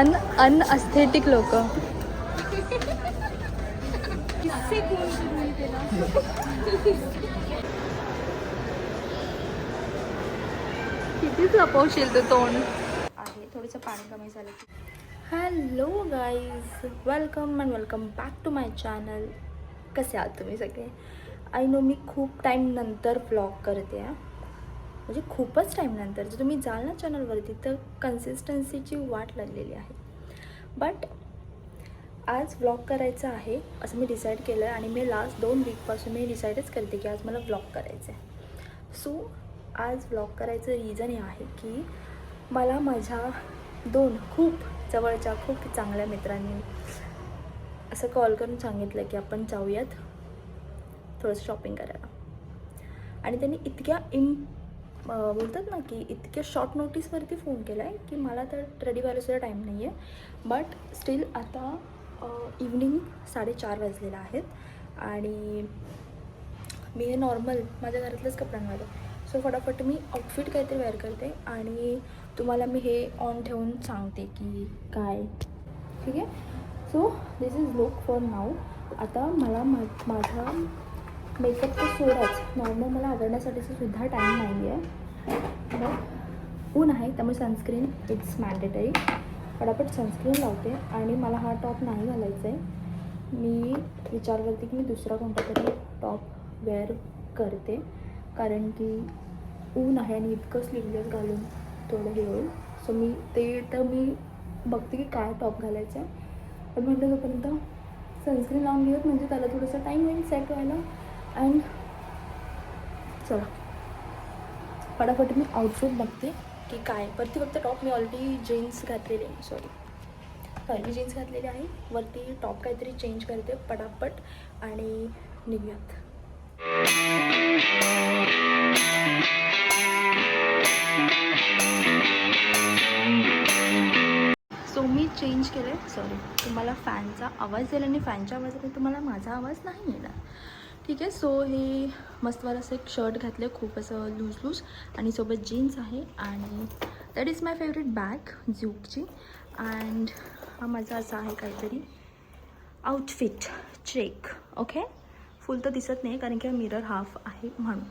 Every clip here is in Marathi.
अनअस्थेटिक लोक. कितीच लपवशील तू तोंड. आहे थोडंसं पाणी कमी झालं. Hello guys, welcome and welcome back to my channel. कसे आहात तुम्ही सगळे? आय नो मी खूप टाईम नंतर व्लॉग करते आहे, म्हणजे खूपच टाईम नंतर. जर तुम्ही जाल ना चॅनलवरती तर कन्सिस्टन्सीची वाट लागलेली आहे. बट आज व्लॉग करायचं आहे असं मी डिसाईड केलं आहे आणि मी लास्ट 2 वीकपासून मी डिसाईडच करते की आज मला व्लॉग करायचं आहे. सो आज व्लॉग करायचं रिझन हे आहे की मला माझ्या 2 खूप जवळच्या खूप चांगल्या मित्रांनी असं कॉल करून सांगितलं की आपण जाऊयात थोडंसं शॉपिंग करायला. आणि त्यांनी इतक्या बोलतात ना की इतक्या शॉर्ट नोटीसवरती फोन केला आहे की मला तर रेडी व्हायलासुद्धा टाईम नाही आहे. बट स्टील आता इव्हनिंग 4:30 वाजलेलं आहेत आणि मी हे नॉर्मल माझ्या घरातल्याच कपड्यांमध्ये. सो फटाफट मी आउटफिट काहीतरी वेअर करते आणि तुम्हाला मी हे ऑन ठेवून सांगते की काय. ठीक आहे. So this is look for now. आता मला माझा मेकअप तर सोडाच, नॉर्मल मला आवडण्यासाठीचं सुद्धा टाईम नाही आहे. मग ऊन आहे त्यामुळे सनस्क्रीन इट्स मॅन्डेटरी. फटाफट सनस्क्रीन लावते आणि मला हा टॉप नाही घालायचा आहे. मी विचार करते की मी दुसरा कोणता तरी टॉप वेअर करते कारण की ऊन आहे आणि इतकं स्लीवलेस घालून थोडं हे होईल. सो मी बघते की काय टॉप घालायचं आहे. पण म्हटलं तोपर्यंत सनस्क्रीन लावून घेऊयात म्हणजे त्याला थोडंसं टाईम होईल सेट व्हायला. अँड चला फटाफट मी आउटफिट बघते की काय. वरती फक्त टॉप मी ऑलरेडी जीन्स घातलेली आहे. सॉरी मी जीन्स घातलेली आहे. वरती टॉप काहीतरी चेंज करते पटापट आणि निघूयात. सो मी चेंज केलं आहे. सॉरी तुम्हाला फॅनचा आवाज येईल आणि फॅनच्या आवाजाने तुम्हाला माझा आवाज नाही येणार. ठीक आहे. सो हे मस्तवाला असं एक शर्ट घातलं आहे खूप असं लूज आणि सोबत जीन्स आहे आणि that is my favourite bag ज्यूकची. अँड हा माझा असा आहे काहीतरी आउटफिट चेक. ओके. फुल तर दिसत नाही कारण की हा मिरर हाफ आहे म्हणून.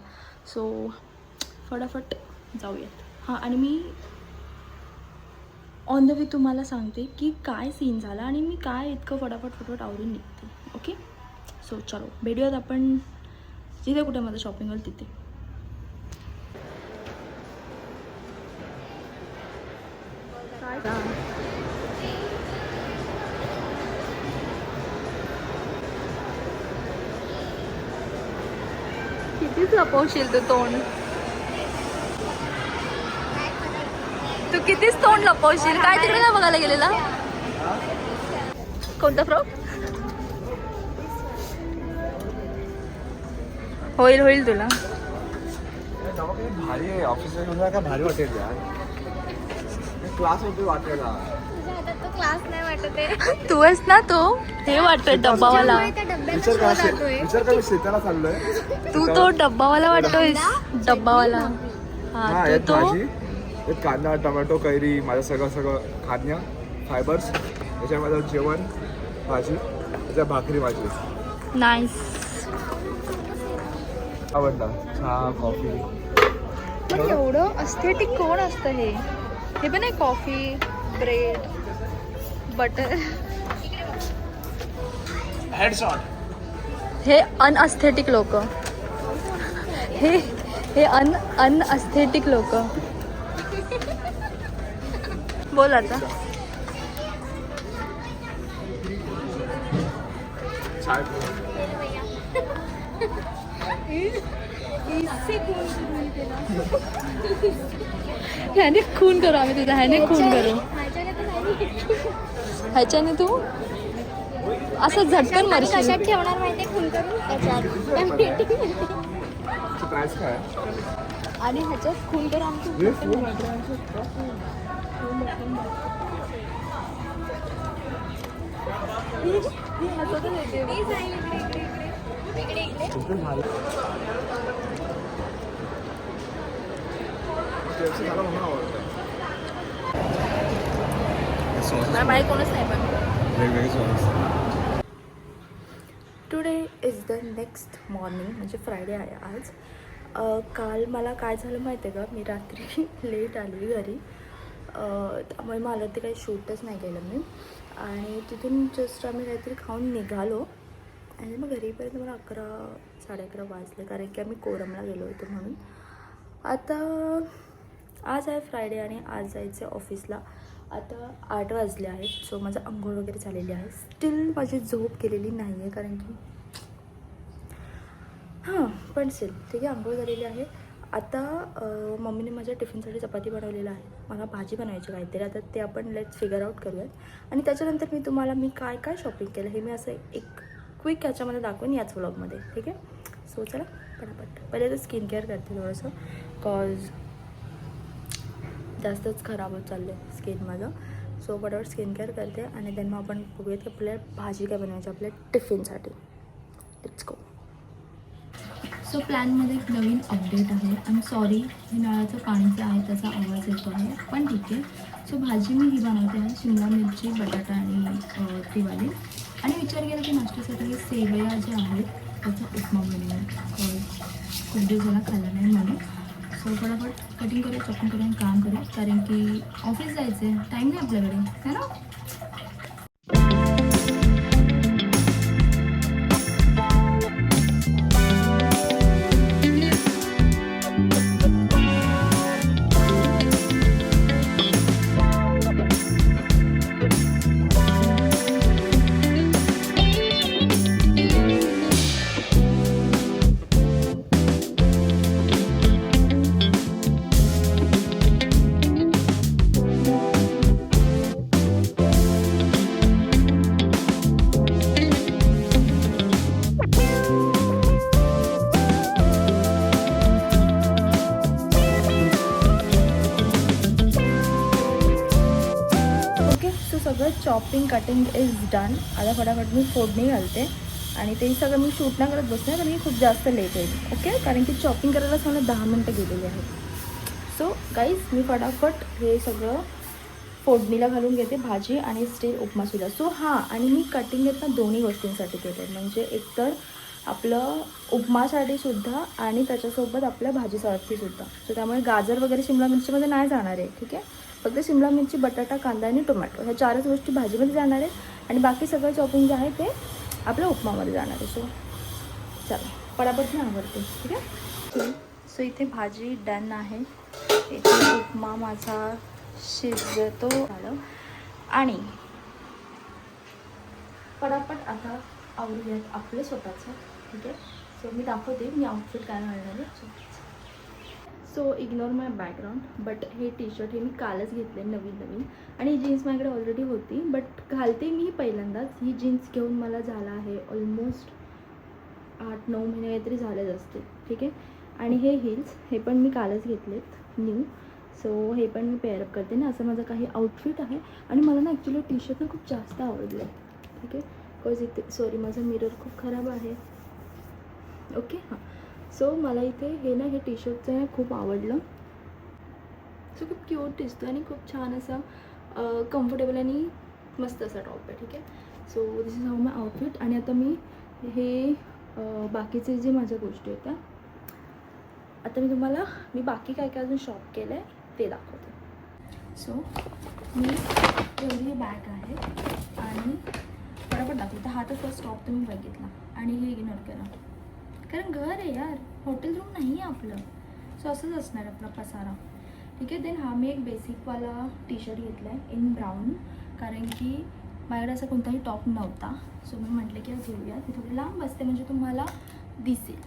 सो फटाफट जाऊयात. हां आणि मी ऑन द वे तुम्हाला सांगते की काय सीन झाला आणि मी काय इतकं फटाफट आवरून निघते. ओके. सो चलो भेटूयात आपण जिथे कुठे माझं शॉपिंग होईल तिथे. कितीच लपवशील तू तोंड. तू कितीच तोंड लपवशील. काय तिकडे काय बघायला गेलेला. कोणता फ्रॉक. होईल तुला. भारी आहे ऑफिस का भारी वाटेल यार. क्लास होते वाटेला. क्लास नाही वाटत आहे. तू आहेस ना तो हे वाटत डब्बावाला. विचार कर शेताला चाललोय. तू तो डब्बावाला वाटतोयस. डब्बावाला. हा तू एक तो. भाजी एक कांदा टोमॅटो कैरी माझं सगळं खाद्य फायबर्स. त्याच्यामध्ये जेवण भाजी त्याच्या भाकरी भाजी. नाईस. आवडला चहा कॉफी. पण एवढं अस्थेटिक कोण असतं हे. हे पण आहे कॉफी ब्रेड बटर. हे अनअस्थेटिक लोक. हे अनअस्थेटिक लोक. बोल आता. चाय ह्याने खून करू आम्ही तुझा. ह्याने खून करू. ह्याच्याने तू असं झटकन मरशील. कशात ठेवणार माहिती खून करून प्राइस काय आणि ह्याच्यात खून करू आमचं. सॉस मला माहीत कोणच नाही पण वेगवेगळे sauce. Today is the next morning म्हणजे फ्रायडे आहे आज. काल मला काय झालं माहिती आहे का, मी रात्री लेट आली घरी, त्यामुळे मला ते काही शूटच नाही केलं मी. आणि तिथून जस्ट आम्ही काहीतरी खाऊन निघालो आणि मग घरीपर्यंत मला 11-11:30 वाजले, कारण की आम्ही कोरमला गेलो होतो म्हणून. आता आज आहे फ्रायडे आणि आज जायचं आहे ऑफिसला. आता 8 वाजले आहेत. सो माझं अंघोळ वगैरे झालेली आहे. स्टील माझी झोप केलेली नाही आहे, कारण की पण स्टील ठीक आहे, अंघोळ झालेली आहे. आता मम्मीने माझ्या टिफिनसाठी चपाती बनवलेलं आहे. मला भाजी बनवायची काहीतरी. आता ते आपण लेट्स फिगर आउट करूयात. आणि त्याच्यानंतर मी तुम्हाला काय काय शॉपिंग केलं हे मी असं एक क्विक ह्याच्यामध्ये दाखवेन याच व्लॉगमध्ये. ठीक आहे. सो चला पटापट पहिले तर स्किन केअर करते थोडंसं, कॉज जास्तच खराब होत चाललं आहे स्किन माझं. सो पटापट स्किन केअर करते आणि देन मग आपण बघूयात की आपल्याला भाजी काय बनवायची आपल्या टिफिनसाठी. Let's go. सो प्लॅनमध्ये एक नवीन अपडेट आहे. आय एम सॉरी, हे नळाचं पाणी जे आहे त्याचा आवाज येतो आहे, पण ठीक आहे. सो भाजी मी ही बनवते आहे, शिमला मिरची, बटाटा आणि तिवाली. आणि विचार केला की नाश्त्यासाठी सेवया ज्या आहेत त्याचा उपमा बनवूया, खूप दिवस झाला खाल्ला नाही म्हणून. सो फटाफट कटिंग करूया, चॉपिंग करूया, काम करूया, कारण की ऑफिस जायचं आहे, टाईम नाही आपल्याकडे, है ना. सगळं चॉपिंग कटिंग इज डन. आता फटाफट मी फोडणी घालते आणि ते सगळं मी शूट नाही करत बसणार, कारण की खूप जास्त लेट होईल. ओके, कारण की चॉपिंग करायलाच मला 10 मिनटं गेलेली आहेत. सो गाईज मी फटाफट हे सगळं फोडणीला घालून घेते, भाजी आणि स्टील उपमासुद्धा. सो आणि मी कटिंग येत ना दोन्ही गोष्टींसाठी केलं, म्हणजे एकतर आपलं उपमासाठी सुद्धा आणि त्याच्यासोबत आपल्या भाजीसाठी सुद्धा. सो त्यामुळे गाजर वगैरे शिमला मिरचीमध्ये नाही जाणार आहे. ठीक आहे, फक्त शिमला मिरची, बटाटा, कांदा आणि टोमॅटो ह्या 4च गोष्टी भाजीमध्ये जाणार आहेत आणि बाकी सगळं चॉपिंग जे आहे ते आपल्या उपमामध्ये जाणार आहे. सो चला पटापट मी आवडते. ठीक आहे. सो इथे भाजी डन आहे, इथे उपमा माझा शिजतो झालं आणि पटापट आता आवडूयात आपलं स्वतःचं. ठीक आहे. सो मी दाखवते मी आउटफिट काय घालणार आहे. So ignore my background, but हे टी शर्ट हे मी कालच घेतले नवीन आणि ही जीन्स माझ्याकडे ऑलरेडी होती, बट घालते मी पहिल्यांदाच. ही जीन्स घेऊन मला झाला आहे ऑलमोस्ट 8-9 महिने काहीतरी झालेच असते. ठीक आहे. आणि हे हिल्स हे पण मी कालच घेतलेत न्यू. सो हे पण मी पेअरअप करते ना, असं माझं काही आउटफिट आहे. आणि मला ना ॲक्च्युली टी शर्ट ना खूप जास्त आवडलं आहे. ठीक आहे, बिकॉज इथे सॉरी माझं मिरर खूप खराब आहे. ओके, सो मला इथे हे टी शर्टचं खूप आवडलं. सो खूप क्यूट दिसतं आणि खूप छान असं कम्फर्टेबल आणि मस्त असा टॉप आहे. ठीक आहे. So this is how my outfit. आणि आता मी हे बाकीचे जे माझ्या गोष्टी होत्या, आता मी तुम्हाला बाकी काय काय अजून शॉप केलं आहे ते दाखवते. सो मी एवढी बॅग आहे आणि फटाफट दाखवते. हा तर फर्स्ट स्टॉप तुम्ही बघितला आणि हे इग्नोर करा, कारण घर आहे यार, हॉटेल रूम नाही आहे आपलं. सो असंच असणार आपला पसारा. ठीक आहे. देन हा मी एक बेसिकवाला टी शर्ट घेतला आहे इन ब्राऊन, कारण की माझ्याकडे असा कोणताही टॉप नव्हता. सो मी म्हटलं की घेऊया, ते थोडी लांब असते म्हणजे तुम्हाला दिसेल.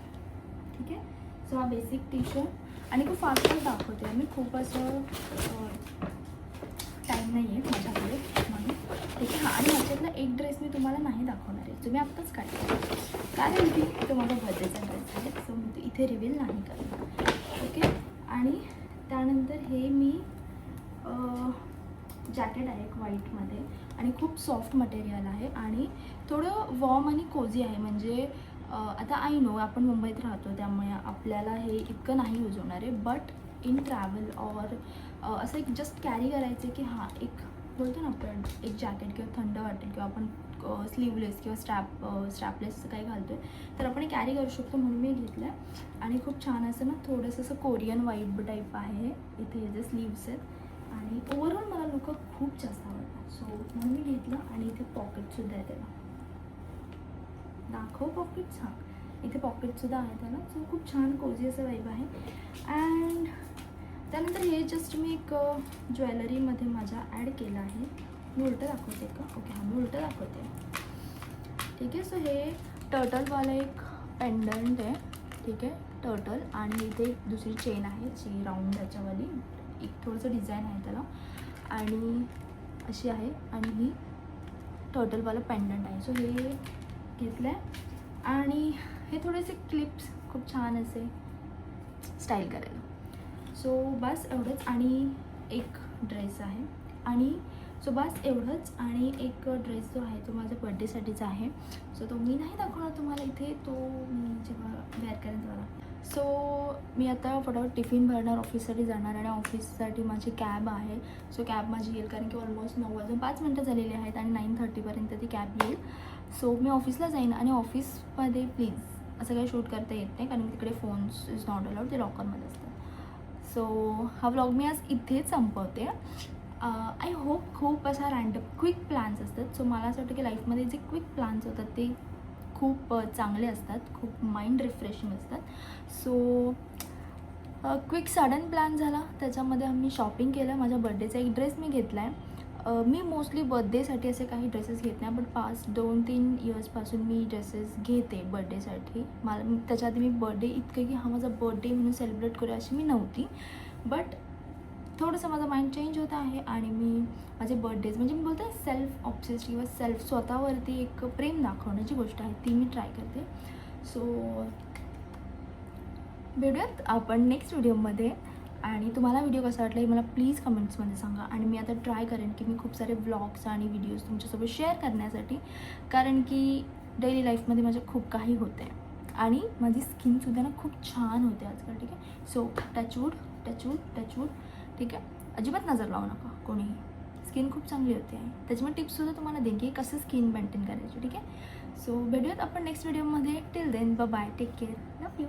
ठीक आहे. सो हा बेसिक टी शर्ट आणि खूप फास्ट दाखवते मी, खूप असं टाईम नाही आहे माझ्याकडे म्हणून. ठीक आहे. आणि ह्याच्यातला एक ड्रेस मी तुम्हाला नाही दाखवणार आहे, जो मी आत्ताच काढला, कारण की तो माझा बर्थडेचा ड्रेस आहे. सो मी इथे रिव्हील नाही करणार. ओके. आणि त्यानंतर हे मी जॅकेट आहे एक व्हाईटमध्ये आणि खूप सॉफ्ट मटेरियल आहे आणि थोडं वॉर्म आणि कोझी आहे. म्हणजे आता आय नो आपण मुंबईत राहतो त्यामुळे आपल्याला हे इतकं नाही यूज होणार आहे, बट इन ट्रॅव्हल ऑर असं एक जस्ट कॅरी करायचं की हां एक बोलतो ना आपण एक जॅकेट किंवा थंड वाटेल किंवा आपण स्लीवलेस किंवा स्ट्रॅपलेस काही घालतो आहे तर आपण कॅरी करू शकतो म्हणून मी घेतलं आहे. आणि खूप छान असं ना थोडंसं असं कोरियन वाईब टाईप आहे. इथे हे जे स्लीव्स आहेत आणि ओव्हरऑल मला लुक खूप जास्त आवडला सो म्हणून मी घेतलं. आणि इथे पॉकेटसुद्धा आहे त्याला, दाखव पॉकेट्स. हां, इथे पॉकेटसुद्धा आहे त्याला. सो खूप छान कोझी असं वाईब आहे. अँड त्यानंतर हे जस्ट मी एक ज्वेलरीमध्ये माझ्या ॲड केलं आहे. मी उलटं दाखवते का? ओके, हां, मी उलटं दाखवते. ठीक आहे. सो हे टर्टलवाला एक पेंडंट आहे. ठीक आहे, टर्टल. आणि इथे एक दुसरी चेन आहे जी राऊंड ह्याच्यावाली, एक थोडंसं डिझाईन आहे त्याला आणि अशी आहे. आणि ही टर्टलवाला पेंडंट आहे. सो हे घेतलं आहे. आणि हे थोडेसे क्लिप्स खूप छान असे स्टाईल करायला. सो बस एवढंच. आणि एक ड्रेस आहे. आणि सो बस एवढंच. आणि एक ड्रेस जो आहे तो माझ्या बड्डेसाठीचा आहे. सो तो मी नाही दाखवणार तुम्हाला इथे, तो मी जेव्हा वेअर करेन तेव्हा. सो मी आता फटाफट टिफिन भरणार, ऑफिससाठी जाणार. आणि ऑफिससाठी माझी कॅब आहे. सो कॅब माझी येईल कारण की ऑलमोस्ट 9:05 झालेले आहेत आणि 9:30पर्यंत ती कॅब येईल. सो मी ऑफिसला जाईन. आणि ऑफिसमध्ये प्लीज असं काही शूट करता येत नाही कारण तिकडे फोन्स इज नॉट अलाउड, ते लॉकरमध्ये असतात. सो हा व्लॉग मी आज इथेच संपवते. आय होप खूप असा रँडम क्विक प्लॅन्स असतात. सो मला असं वाटतं की लाईफमध्ये जे क्विक प्लॅन्स होतात ते खूप चांगले असतात, खूप माइंड रिफ्रेशिंग असतात. सो क्विक सडन प्लॅन झाला, त्याच्यामध्ये आम्ही शॉपिंग केलं. माझ्या बड्डेचा एक ड्रेस मी घेतला आहे. मी मोस्टली बड्डेसाठी असे काही ड्रेसेस घेत नाही, बट पास्ट 2-3 इयर्सपासून मी ड्रेसेस घेते बड्डेसाठी. त्याच्या आधी मी बड्डे इतकं की हा माझा बड्डे म्हणून सेलिब्रेट करूया अशी मी नव्हती. बट थोडंसं माझं माइंड चेंज होत आहे आणि मी माझे बर्थडेज म्हणजे मी बोलते सेल्फ ऑब्सेस्ड किंवा स्वतःवरती एक प्रेम दाखवण्याची गोष्ट आहे ती मी ट्राय करते. सो भेटूयात आपण नेक्स्ट व्हिडिओमध्ये. आणि तुम्हाला व्हिडिओ कसा वाटला हे मला प्लीज कमेंट्समध्ये सांगा. आणि मी आता ट्राय करेन की मी खूप सारे व्लॉग्स आणि व्हिडिओज तुमच्यासोबत शेअर करण्यासाठी, कारण की डेली लाईफमध्ये माझ्या खूप काही होते आणि माझी स्किनसुद्धा ना खूप छान होते आजकाल. ठीक आहे. So touchwood touchwood touchwood. ठीक आहे, अजिबात नजर लावू नका कोणीही. स्किन खूप चांगली होते आहे. त्याच्यामुळे टिप्ससुद्धा तुम्हाला देईन की कसं स्किन मेंटेन करायची. ठीक आहे. सो भेटूयात आपण नेक्स्ट व्हिडिओमध्ये. Till then bye, take care, love you.